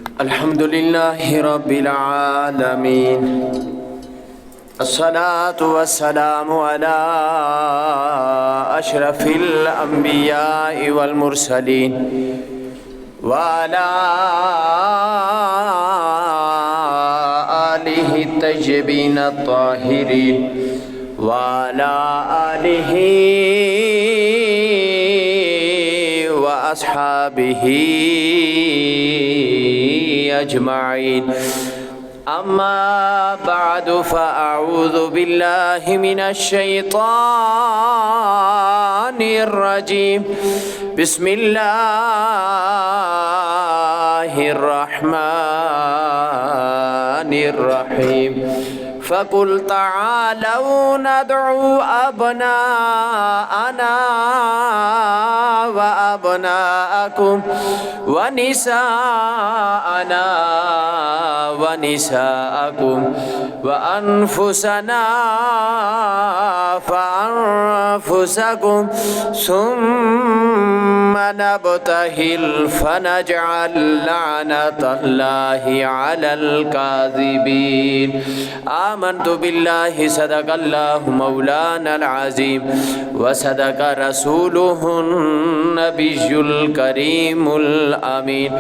الحمد لله رب العالمين، الصلاة والسلام على أشرف الأنبياء والمرسلين وعلى آله الطيبين الطاهرين وعلى آله وأصحابه أجمعين. أما بعد فأعوذ بالله من الشيطان الرجيم. بسم الله الرحمن الرحيم. فقل تعالوا ندعو أبناءنا وأبناءكم ونساءنا ونساءكم وأنفسنا فأنفسكم ثم نبتهل فنجعل لعنة الله على الكاذبين. آمنت بالله صدق الله مولانا العظيم وصدق رسوله النبي الكريم الأمين.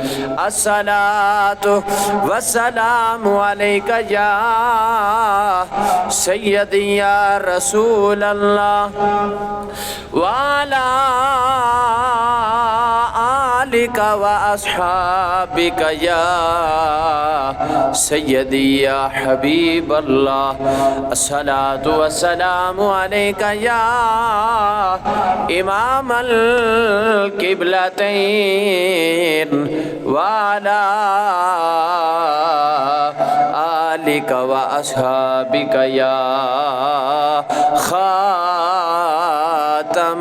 الصلاة والسلام عليك يا سيدي يا رسول الله وعلى آلك وأصحابك يا سيدي يا حبيب الله. الصلاة والسلام عليك يا إمام القبلتين وعلى آلك وأصحابك يا خاتم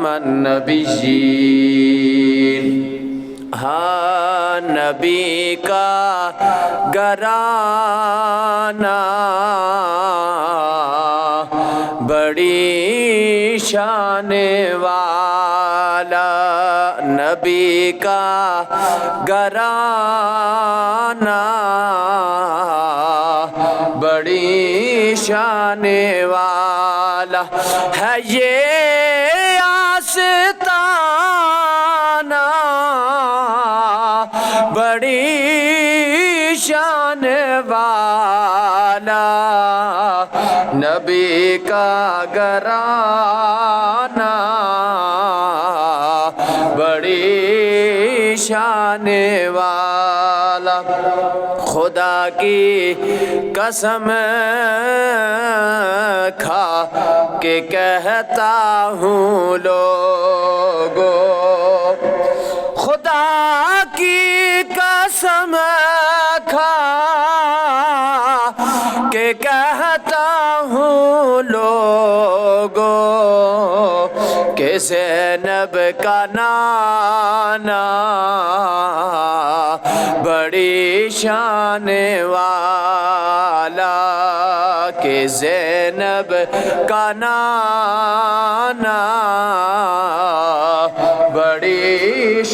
النبيين. ہاں نبی کا گھرانہ بڑی شان والا، نبی کا گھرانہ بڑی شان والا ہے یہ آستانہ بڑی شان والا، نبی کا گھرانہ بڑی شان والا. خدا کی قسم کھا کے کہتا ہوں لوگو، خدا کی قسم کھا کے کہتا ہوں لوگو کہ زینب کا نانا بڑی شان والا، کہ زینب کا نانا بڑی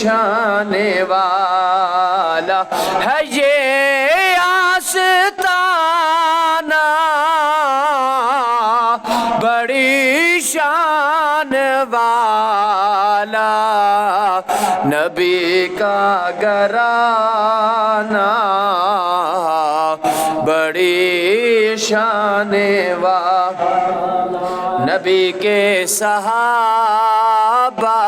شان والا ہے یہ آستانہ بڑی شان والا، نبی کا گھرانہ بڑی شان والا. نبی کے صحابہ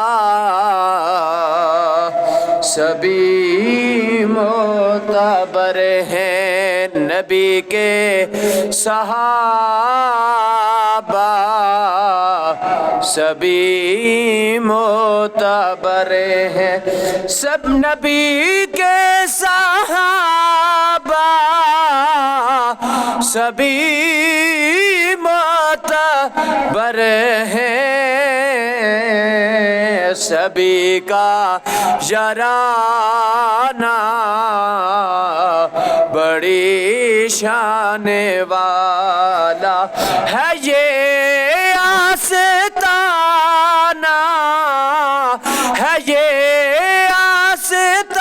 سبھی معتبر ہیں، نبی کے صحابہ سبھی معتبر ہیں، سب نبی کے صحابہ سبھی معتبر ہیں، سبھی کا یارانہ بڑی شان والا ہے یہ آستانہ ہے یہ آستانہ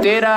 13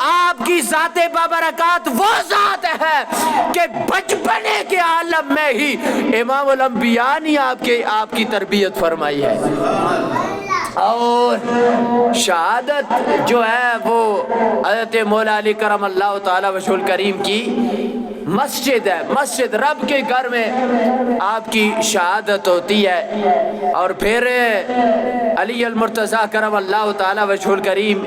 آپ کی ذات بابرکات وہ ذات ہے کہ بچپنے کے عالم میں ہی امام الانبیاء نے آپ کی تربیت فرمائی ہے۔ اور شہادت جو ہے وہ حضرت مولا علی کرم اللہ تعالی وجہ الکریم کی مسجد ہے، مسجد رب کے گھر میں آپ کی شہادت ہوتی ہے۔ اور پھر علی المرتضیٰ کرم اللہ تعالی وجہ الکریم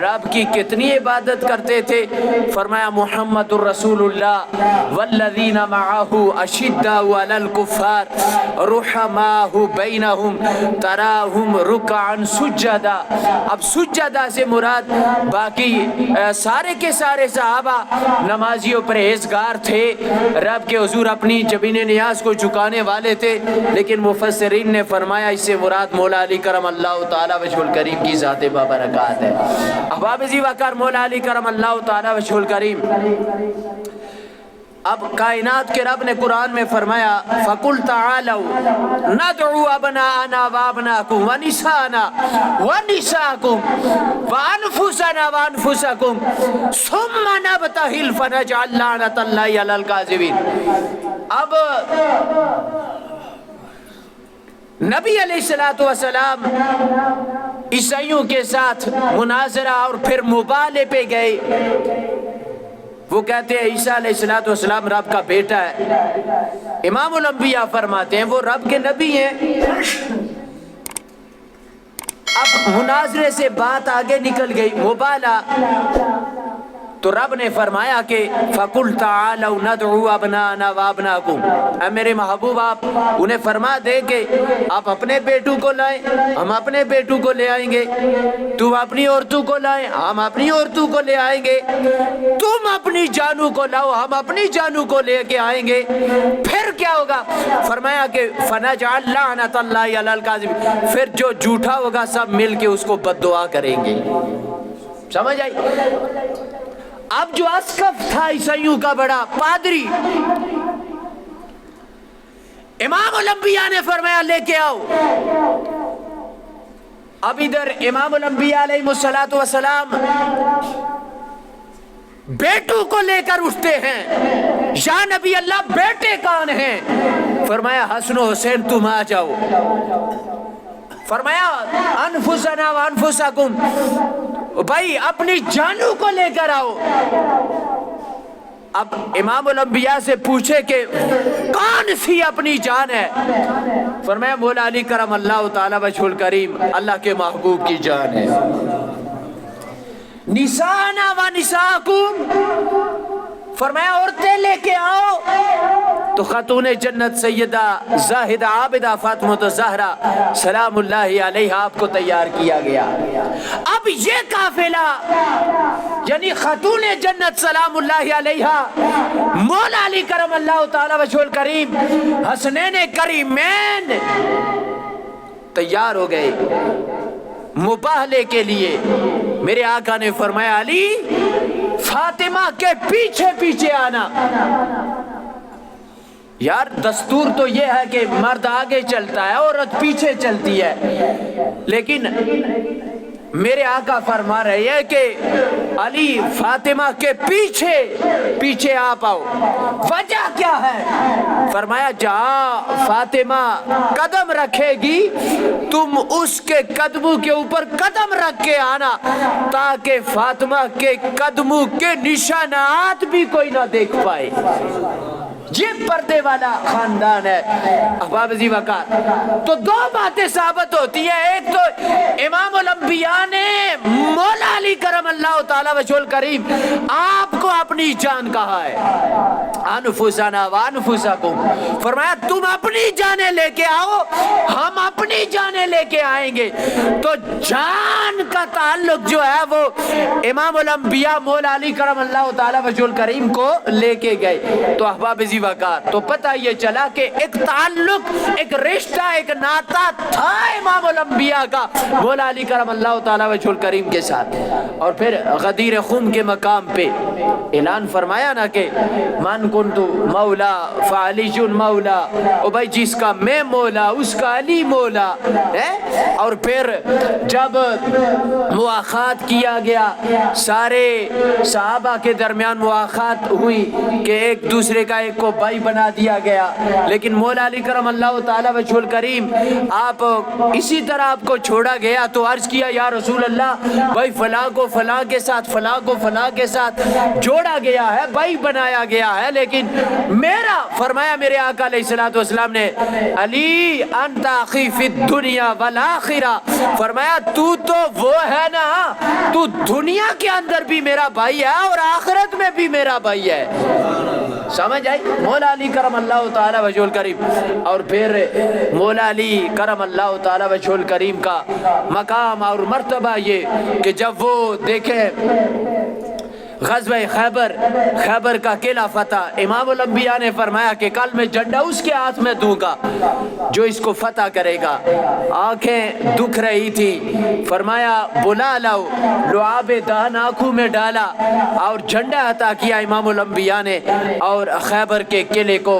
رب کی کتنی عبادت کرتے تھے، فرمایا محمد الرسول اللہ والذین معہ اشداء علی الکفار رحماء بینہم تراہم رکعا سجدا۔ اب سجدہ سے مراد باقی سارے کے سارے صحابہ نمازی و پرہیزگار تھے، رب کے حضور اپنی جبین نیاز کو جھکانے والے تھے، لیکن مفسرین نے فرمایا اس سے مراد مولا علی کرم اللہ تعالی وجہ الکریم کی ذات بابرکات ہے۔ احباب زی وقار مولا علی کرم اللہ تعالی وجہ الکریم اب کائنات کے رب نے قرآن میں فرمایا فَقُلْ تَعَالَوْا نَدْعُوا أَبْنَاءَنَا وَأَبْنَاءَكُمْ وَنِسَاءَنَا وَنِسَاءَكُمْ وَأَنفُسَنَا وَأَنفُسَكُمْ ثُمَّ نَبْتَهِلْ فَنَجْعَلْ لَعْنَةَ اللَّهِ عَلَى الْكَاذِبِينَ۔ اب نبی علیہ السلام عیسائیوں کے ساتھ مناظرہ اور پھر مبالے پہ گئے۔ وہ کہتے ہیں عیسیٰ علیہ السلام رب کا بیٹا ہے۔ امام الانبیاء فرماتے ہیں وہ رب کے نبی ہیں۔ اب مناظرے سے بات آگے نکل گئی، مبالہ، تو رب نے فرمایا کہ فَقُلْ تَعَالَوْا نَدْعُوا أَبْنَاءَنَا وَأَبْنَاءَكُمْ، اے میرے محبوب آپ انہیں فرما دے کہ آپ اپنے بیٹوں کو لائیں، ہم اپنے بیٹوں کو لے آئیں گے، تم اپنی عورتوں کو لائیں، ہم اپنی عورتوں کو لے آئیں گے، تم اپنی جانوں کو لاؤ، ہم اپنی جانوں کو لے کے آئیں گے، پھر کیا ہوگا؟ فرمایا کہ فَنَجْعَلْ لَعْنَةَ اللَّهِ عَلَى الْكَاذِبِينَ، پھر جو جھوٹا ہوگا سب مل کے اس کو بد دعا کریں گے۔ سمجھ آئی؟ اب جو اسقف تھا عیسائیوں کا بڑا پادری، امام الانبیاء نے فرمایا لے کے آؤ۔ اب ادھر امام الانبیاء علیہ السلام بیٹوں کو لے کر اٹھتے ہیں، یا نبی اللہ بیٹے کون ہیں؟ فرمایا حسن و حسین تم آ جاؤ۔ فرمایا انفسنا وانفسکم، بھائی اپنی جانوں کو لے کر آؤ۔ اب امام الانبیاء سے پوچھے کہ کون سی اپنی جان ہے؟ فرمایا مولا علی کرم اللہ تعالی وجہ الکریم اللہ کے محبوب کی جان ہے۔ نسانا و نساکم، فرمایا عورتیں لے کے آؤ۔ تو خاتون جنت سیدہ زاہدہ عابدہ فاطمہ زہرا سلام اللہ علیہ آپ کو تیار کیا گیا۔ اب یہ قافلہ یعنی خاتون جنت سلام اللہ علیہ مولا علی کرم اللہ تعالی وجہ الکریم حسنین کریمین تیار ہو گئے مباہلے کے لیے۔ میرے آقا نے فرمایا علی فاطمہ کے پیچھے پیچھے آنا۔ یار دستور تو یہ ہے کہ مرد آگے چلتا ہے عورت پیچھے چلتی ہے، لیکن میرے آقا فرما رہے ہیں کہ علی فاطمہ کے پیچھے پیچھے آپ آؤ۔ وجہ کیا ہے؟ فرمایا جہاں فاطمہ قدم رکھے گی تم اس کے قدموں کے اوپر قدم رکھ کے آنا، تاکہ فاطمہ کے قدموں کے نشانات بھی کوئی نہ دیکھ پائے۔ یہ پردے والا خاندان ہے احباب ذی وقار۔ تو دو باتیں ثابت ہوتی ہیں، ایک تو امام الانبیاء نے مولا علی کرم اللہ تعالی وجہ الکریم آپ کو اپنی جان کہا ہے، انفسنا وانفسکم، فرمایا تم اپنی جانیں لے کے آؤ ہم اپنی جانیں لے کے آئیں گے۔ تو جان کا تعلق جو ہے وہ امام الانبیاء مولا علی کرم اللہ تعالی وجہ الکریم کو لے کے گئے۔ تو احباب ذی زیوکار، تو پتہ یہ چلا کہ ایک تعلق، ایک رشتہ، ایک ناتا تھا امام الانبیاء کا مولا علی کرم اللہ تعالیٰ وجہ الکریم کے ساتھ۔ اور پھر غدیر خم کے مقام پہ اعلان فرمایا نا کہ من کنتو مولا فعلی مولا، او بھائی جس کا میں مولا اس کا علی مولا ہے۔ اور پھر جب مواخات کیا گیا، سارے صحابہ کے درمیان مواخات ہوئی کہ ایک دوسرے کا ایک کو بھائی بنا دیا گیا، لیکن مولا علی کرم اللہ تعالیٰ وجہ الکریم آپ اسی طرح آپ کو چھوڑا گیا تو عرض کیا یا رسول اللہ بھائی فلاں کو فلاں کے ساتھ، فلاں کو فلاں کے ساتھ جوڑا گیا ہے، بھائی بنایا گیا ہے، لیکن میرا، فرمایا میرے آقا علیہ الصلوۃ والسلام نے علی انت اخی فی الدنیا والآخرہ، فرمایا تو وہ ہے نا، تو دنیا کے اندر بھی میرا بھائی ہے اور آخرت میں بھی میرا بھائی ہے۔ سمجھ آئی؟ مولا علی کرم اللہ تعالیٰ وجہ الکریم۔ اور پھر مولا علی کرم اللہ تعالیٰ وجہ الکریم کا مقام اور مرتبہ یہ کہ جب وہ دیکھیں غزوہ خیبر کا قلعہ فتح، امام الانبیاء نے فرمایا کہ کل میں جھنڈا اس کے ہاتھ میں دوں گا جو اس کو فتح کرے گا۔ آنکھیں دکھ رہی تھی، فرمایا بلا لاؤ، لعاب دہن آنکھوں میں ڈالا اور جھنڈا عطا کیا امام الانبیاء نے، اور خیبر کے قلعے کو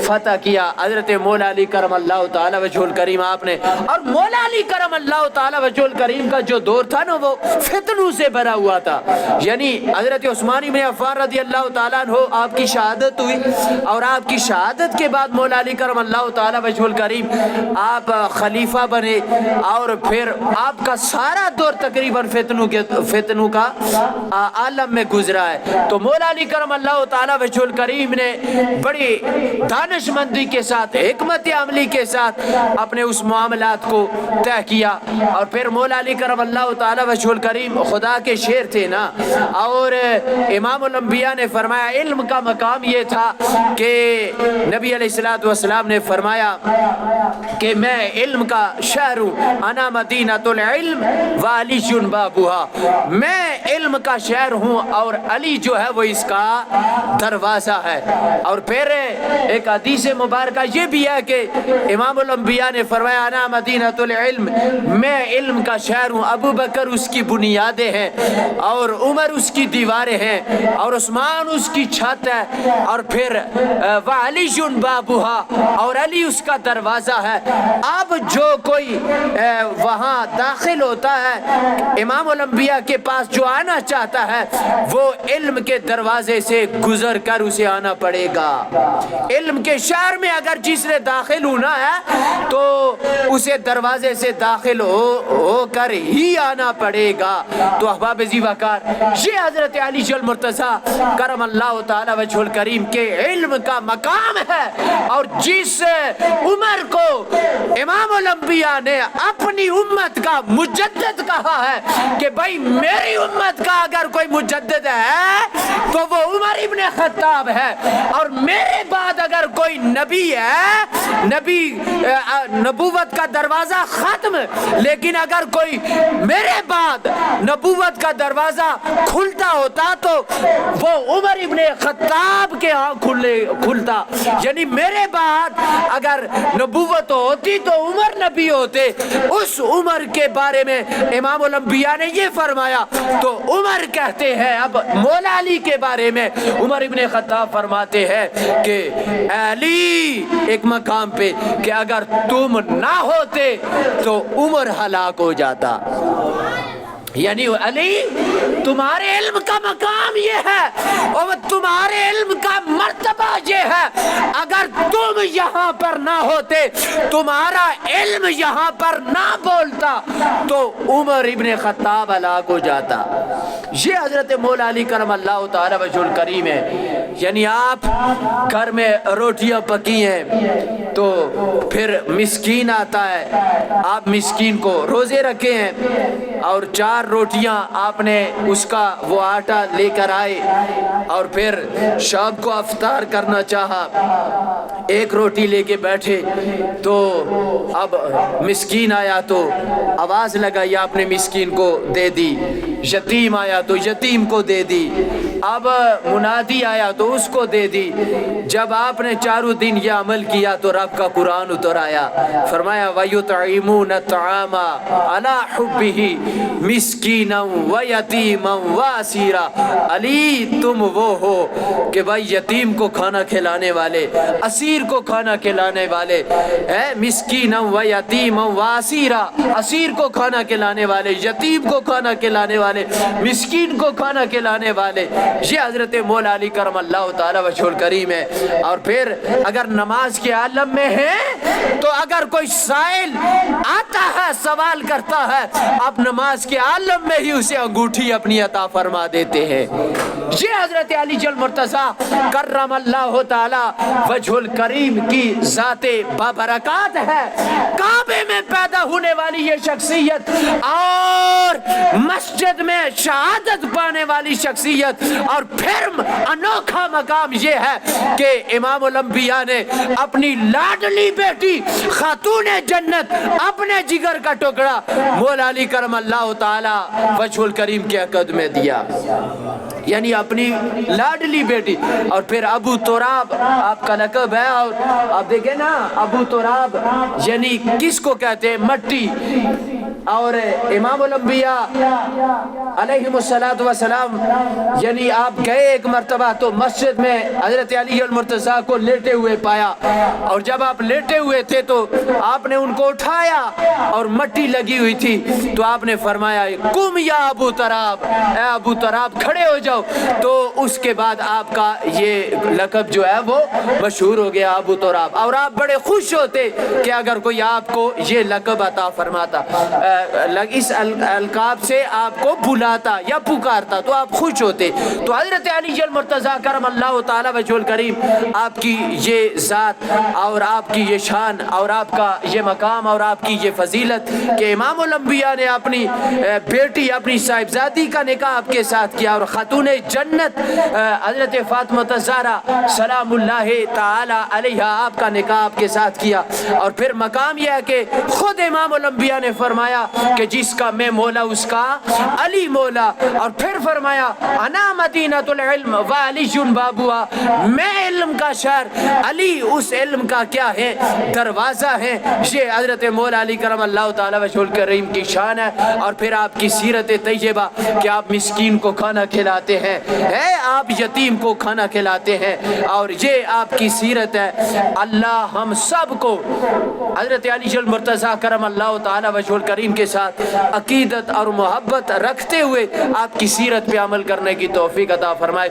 فتح کیا حضرت مولا علی کرم اللہ تعالیٰ وجہ الکریم آپ نے۔ اور مولا علی کرم اللہ تعالیٰ وجہ الکریم کا جو دور تھا نا وہ فتنوں سے بھرا ہوا تھا، یعنی حضرت عثمان بن عفان رضی اللہ تعالیٰ عنہ آپ کی شہادت ہوئی، اور آپ کی شہادت کے بعد مولا علی کرم اللہ تعالیٰ وجہ الکریم آپ خلیفہ بنے، اور پھر آپ کا سارا دور تقریباً فتنوں کا عالم میں گزرا ہے۔ تو مولا علی کرم اللہ تعالیٰ وجہ الکریم نے بڑی دانش مندی کے ساتھ، حکمت عملی کے ساتھ اپنے اس معاملات کو طے کیا۔ اور پھر مولا علی کرم اللہ تعالیٰ وجہ الکریم خدا کے شیر تھے نا، اور امام الانبیاء نے فرمایا علم کا مقام یہ تھا کہ نبی علیہ الصلوۃ والسلام نے فرمایا کہ میں علم کا شہر ہوں، انا مدینۃ العلم وعلی بابها، میں علم کا شہر ہوں اور علی جو ہے وہ اس کا دروازہ ہے۔ اور پھر ایک حدیث مبارکہ یہ بھی ہے کہ امام الانبیاء نے فرمایا انا مدینۃ العلم، میں علم کا شہر ہوں، ابو بکر اس کی بنیادیں ہیں اور عمر اس کی دیواریں ہیں اور عثمان اس کی چھت ہے، اور پھر وعلی بابها، اور علی اس کا دروازہ ہے۔ اب جو کوئی وہاں داخل ہوتا ہے امام الانبیاء کے پاس، جو آنا چاہتا ہے وہ علم کے دروازے سے گزر کر اسے آنا پڑے گا۔ علم کے شہر میں اگر جس نے داخل ہونا ہے تو اسے دروازے سے داخل ہو کر ہی آنا پڑے گا۔ تو احباب زیوکار، یہ حضرت علی المرتضیٰ کرم اللہ تعالی وجہ الکریم کے علم کا مقام ہے، اور جس عمر کو امام الانبیاء نے اپنی امت کا مجدد کہا ہے کہ بھائی میری امت کا اگر کوئی مجدد ہے تو وہ عمر ابن خطاب ہے، اور میرے بعد اگر کوئی نبی ہے، نبوت کا دروازہ ختم، لیکن اگر کوئی میرے بعد نبوت کا دروازہ کھلتا ہوتا تو وہ عمر ابن خطاب کے ہاں کھلتا، یعنی میرے بعد اگر نبوت ہوتی تو عمر نبی ہوتے۔ اس عمر کے بارے میں امام الانبیاء نے یہ فرمایا تو عمر کہتے ہیں، اب مولا علی کے بارے میں عمر ابن خطاب فرماتے ہیں کہ علی ایک مقام پہ کہ اگر تم نہ ہوتے تو عمر ہلاک ہو جاتا، یعنی علی تمہارے علم کا مقام یہ ہے اور تمہارے علم کا مرتبہ یہ ہے، اگر تم یہاں پر نہ ہوتے، تمہارا علم یہاں پر نہ بولتا تو عمر ابن خطاب ہلاک ہو جاتا۔ یہ حضرت مولا علی کرم اللہ تعالی وجہ الکریم ہے، یعنی آپ گھر میں روٹیاں پکی ہیں تو پھر مسکین آتا ہے، آپ مسکین کو روزے رکھے ہیں اور 4 روٹیاں آپ نے اس کا وہ آٹا لے کر آئے اور پھر شام کو افطار کرنا چاہا، 1 روٹی لے کے بیٹھے تو اب مسکین آیا تو آواز لگائی، آپ نے مسکین کو دے دی، یتیم آیا تو یتیم کو دے دی، اب منادی آیا تو اس کو دے دی۔ جب آپ نے چاروں دن یہ عمل کیا تو رب کا قرآن اتر آیا، فرمایا وَيُطْعِمُونَ الطَّعَامَ عَلَىٰ حُبِّهِ مِسْكِينًا وَيَتِيمًا وَأَسِيرًا۔ علی تم وہ ہو کہ بھائی یتیم کو کھانا کھلانے والے، اسیر کو کھانا کھلانے والے، مسکینا و یتیما و اسیرا، اسیر کو کھانا کھلانے والے، یتیم کو کھانا کھلانے والے، مسکین کو کھانا کھلانے والے۔ یہ حضرت مولا علی کرم اللہ تعالی وجہ الکریم ہے۔ اور پھر اگر نماز کے عالم میں ہے تو اگر کوئی سائل آتا ہے سوال کرتا ہے، اب نماز کے عالم میں ہی اسے انگوٹھی اپنی عطا فرما دیتے ہیں۔ یہ حضرت علی جل مرتضیٰ کرم اللہ تعالی وجہ الکریم کی ذات بابرکات ہے۔ کعبے میں پیدا ہونے والی یہ شخصیت اور مسجد میں شہادت پانے والی شخصیت، اور پھر انوکھا مقام یہ ہے کہ امام الانبیاء نے اپنی لاڈلی بیٹی خاتون جنت، اپنے جگر کا ٹکڑا مولا علی کرم اللہ تعالی وجہ الکریم کے عقد میں دیا، یعنی اپنی لاڈلی بیٹی۔ اور پھر ابو تراب آپ کا لقب ہے، اور آپ دیکھیں نا ابو تراب یعنی کس کو کہتے ہیں؟ مٹی۔ اور امام الانبیاء علیہم السلام یعنی آپ گئے ایک مرتبہ تو مسجد میں حضرت علی المرتضیٰ کو لیٹے ہوئے پایا، اور جب آپ لیٹے ہوئے تھے تو آپ نے ان کو اٹھایا اور مٹی لگی ہوئی تھی، تو آپ نے فرمایا قم یا ابو تراب، اے ابو تراب کھڑے ہو جاؤ۔ تو اس کے بعد آپ کا یہ لقب جو ہے وہ مشہور ہو گیا ابو تراب، اور آپ بڑے خوش ہوتے کہ اگر کوئی آپ کو یہ لقب عطا فرماتا، اس القاب سے آپ کو بلاتا یا پکارتا تو آپ خوش ہوتے۔ تو حضرت علی المرتضیٰ کرم اللہ تعالی وجہ الکریم، آپ کی یہ ذات اور آپ کی یہ شان اور آپ کا یہ مقام اور آپ کی یہ فضیلت کہ امام الانبیاء نے اپنی بیٹی، اپنی صاحبزادی کا نکاح آپ کے ساتھ کیا، اور خاتون جنت حضرت فاطمہ الزہرا سلام اللہ تعالی علیہا آپ کا نکاح آپ کے ساتھ کیا۔ اور پھر مقام یہ ہے کہ خود امام الانبیاء نے فرمایا کہ جس کا میں مولا اس کا علی مولا، اور پھر فرمایا انا مدینۃ العلم وعلی بابوا، میں علم کا شہر، علی اس علم کا کیا ہے؟ دروازہ ہے۔ یہ حضرت مولا علی کرم اللہ تعالی وجہ الکریم کی شان ہے۔ اور پھر آپ کی سیرت طیبہ کہ آپ مسکین کو کھانا کھلاتے ہیں، آپ یتیم کو کھانا کھلاتے ہیں، اور یہ آپ کی سیرت ہے۔ اللہ ہم سب کو حضرت علی المرتضیٰ کرم اللہ تعالی وجہ الکریم کے ساتھ عقیدت اور محبت رکھتے ہوئے آپ کی سیرت پہ عمل کرنے کی توفیق عطا فرمائے۔